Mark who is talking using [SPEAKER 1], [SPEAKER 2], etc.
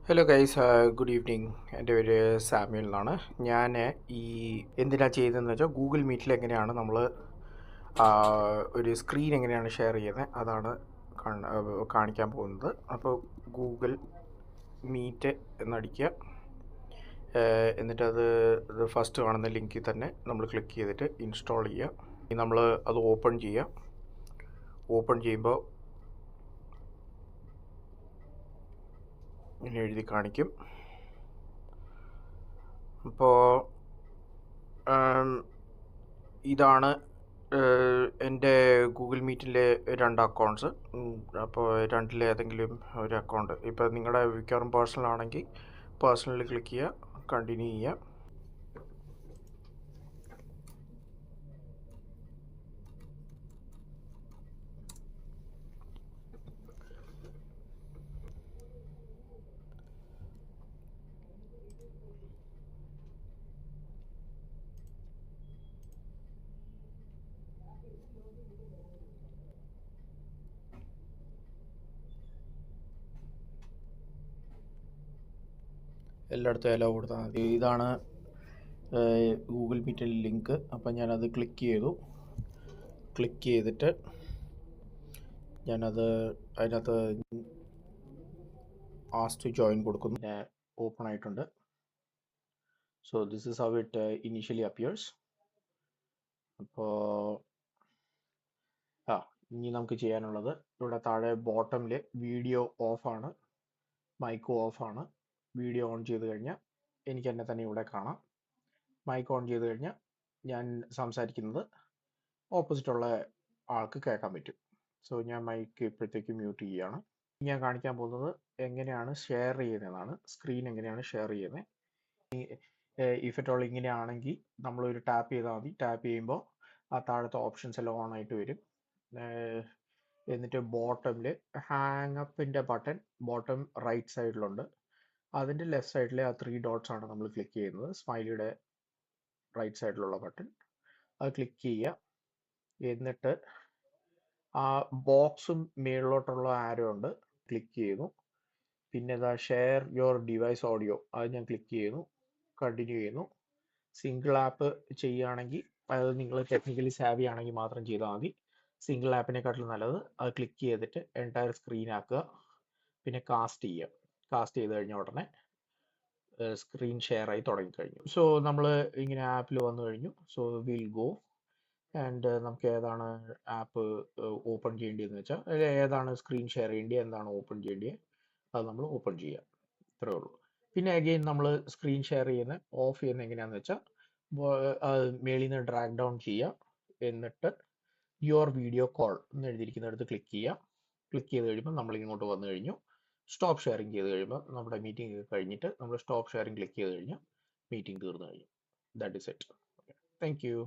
[SPEAKER 1] Hello guys, good evening. എൻ്റെ പേര് Samuel എന്നാണ്. ഞാൻ ഈ എന്തിനാണ് ചെയ്തതെന്ന് വെച്ചാൽ ഗൂഗിൾ മീറ്റിൽ എങ്ങനെയാണ് നമ്മൾ ഒരു സ്ക്രീൻ എങ്ങനെയാണ് ഷെയർ ചെയ്യുന്നത് അതാണ് കാണിക്കാൻ പോകുന്നത്. അപ്പോൾ ഗൂഗിൾ മീറ്റ് എന്നടിക്കുക. എന്നിട്ടത് ഫസ്റ്റ് കാണുന്ന ലിങ്കിൽ തന്നെ നമ്മൾ ക്ലിക്ക് ചെയ്തിട്ട് ഇൻസ്റ്റാൾ ചെയ്യുക. നമ്മൾ അത് ഓപ്പൺ ചെയ്യുക. ഓപ്പൺ ചെയ്യുമ്പോൾ ഇങ്ങനെ എഴുതി കാണിക്കും. അപ്പോൾ ഇതാണ് എൻ്റെ ഗൂഗിൾ മീറ്റിലെ 2 അക്കൗണ്ട്സ്. അപ്പോൾ രണ്ടിലേതെങ്കിലും ഒരു അക്കൗണ്ട്, ഇപ്പോൾ നിങ്ങളുടെ മിക്കവാറും പേഴ്സണൽ ആണെങ്കിൽ പേഴ്സണലിൽ ക്ലിക്ക് ചെയ്യുക, കണ്ടിന്യൂ ചെയ്യുക. എല്ലായിടത്തും എലോ കൊടുത്താൽ മതി. ഇതാണ് ഗൂഗിൾ മീറ്റിലെ ലിങ്ക്. അപ്പം ഞാനത് ക്ലിക്ക് ചെയ്തു. ക്ലിക്ക് ചെയ്തിട്ട് ഞാനത് അതിനകത്ത് ആസ്ക് ടു ജോയിൻ കൊടുക്കുന്നു. ഓപ്പൺ ആയിട്ടുണ്ട്. So this is how it initially appears. അപ്പോൾ ഇനി നമുക്ക് ചെയ്യാനുള്ളത്, ഇവിടെ താഴെ ബോട്ടമിൽ വീഡിയോ ഓഫാണ്, മൈക്ക് ഓഫാണ്. വീഡിയോ ഓൺ ചെയ്ത് കഴിഞ്ഞാൽ എനിക്ക് എന്നെ തന്നെ ഇവിടെ കാണാം. മൈക്ക് ഓൺ ചെയ്ത് കഴിഞ്ഞാൽ ഞാൻ സംസാരിക്കുന്നത് ഓപ്പോസിറ്റുള്ള ആൾക്ക് കേൾക്കാൻ പറ്റും. സോ ഞാൻ മൈക്ക് ഇപ്പോഴത്തേക്ക് മ്യൂട്ട് ചെയ്യുകയാണ്. ഞാൻ കാണിക്കാൻ പോകുന്നത് എങ്ങനെയാണ് ഷെയർ ചെയ്യുന്നതെന്നാണ്. സ്ക്രീൻ എങ്ങനെയാണ് ഷെയർ ചെയ്യുന്നത്. ഇഫ് അറ്റ് ഓൾ ഇങ്ങനെയാണെങ്കിൽ നമ്മളൊരു ടാപ്പ് ചെയ്താൽ മതി. ടാപ്പ് ചെയ്യുമ്പോൾ ആ താഴത്തെ ഓപ്ഷൻസ് എല്ലാം ഓൺ ആയിട്ട് വരും. എന്നിട്ട് ബോട്ടമിൽ ഹാങ്ങപ്പിൻ്റെ ബട്ടൺ ബോട്ടം റൈറ്റ് സൈഡിലുണ്ട്. അതിൻ്റെ ലെഫ്റ്റ് സൈഡിലെ ആ 3 ഡോട്ട്സ് ആണ് നമ്മൾ ക്ലിക്ക് ചെയ്യുന്നത്. സ്മൈലിയുടെ റൈറ്റ് സൈഡിലുള്ള ബട്ടൺ അത് ക്ലിക്ക് ചെയ്യുക. എന്നിട്ട് ആ ബോക്സും മേളിലോട്ടുള്ള ആരോ ഉണ്ട്, ക്ലിക്ക് ചെയ്യുന്നു. പിന്നെ ഇതാ ഷെയർ യുവർ ഡിവൈസ് ഓഡിയോ, അത് ഞാൻ ക്ലിക്ക് ചെയ്യുന്നു, കണ്ടിന്യൂ ചെയ്യുന്നു. സിംഗിൾ ആപ്പ് ചെയ്യുകയാണെങ്കിൽ, അതായത് നിങ്ങൾ ടെക്നിക്കലി സാവി ആണെങ്കിൽ മാത്രം ചെയ്താൽ മതി. സിംഗിൾ ആപ്പിനെക്കാട്ടിലും നല്ലത് അത് ക്ലിക്ക് ചെയ്തിട്ട് എൻറ്റയർ സ്ക്രീൻ ആക്കുക. പിന്നെ കാസ്റ്റ് ചെയ്യുക. കാസ്റ്റ് ചെയ്ത് കഴിഞ്ഞ ഉടനെ സ്ക്രീൻ ഷെയർ ആയി തുടങ്ങിക്കഴിഞ്ഞു. സോ നമ്മൾ ഇങ്ങനെ ആപ്പിൽ വന്നു കഴിഞ്ഞു. സോ വിൽ ഗോ ആൻഡ് നമുക്ക് ഏതാണ് ആപ്പ് ഓപ്പൺ ചെയ്യേണ്ടതെന്ന് വെച്ചാൽ, ഏതാണ് സ്ക്രീൻ ഷെയർ ചെയ്യേണ്ടത്, എന്താണ് ഓപ്പൺ ചെയ്യേണ്ടത്, അത് നമ്മൾ ഓപ്പൺ ചെയ്യുക. ഇത്രേ ഉള്ളൂ. പിന്നെ അഗെയിൻ നമ്മൾ സ്ക്രീൻ ഷെയർ ചെയ്യുന്ന ഓഫ് ചെയ്യുന്ന എങ്ങനെയാണെന്ന് വെച്ചാൽ, മേളിൽ നിന്ന് ഡ്രാഗ് ഡൗൺ ചെയ്യുക. എന്നിട്ട് യുവർ വീഡിയോ കോൾ എന്ന് എഴുതിയിരിക്കുന്നിടത്ത് ക്ലിക്ക് ചെയ്യുക. ക്ലിക്ക് ചെയ്ത് കഴിയുമ്പോൾ നമ്മൾ ഇങ്ങോട്ട് വന്നു കഴിഞ്ഞു. സ്റ്റോപ്പ് ഷെയറിങ് ചെയ്ത് കഴിയുമ്പോൾ നമ്മുടെ മീറ്റിംഗ് കഴിഞ്ഞിട്ട് നമ്മൾ സ്റ്റോപ്പ് ഷെയറിങ് ക്ലിക്ക് ചെയ്ത് കഴിഞ്ഞാൽ മീറ്റിംഗ് തീർന്നു കഴിഞ്ഞു. That is it. Thank you.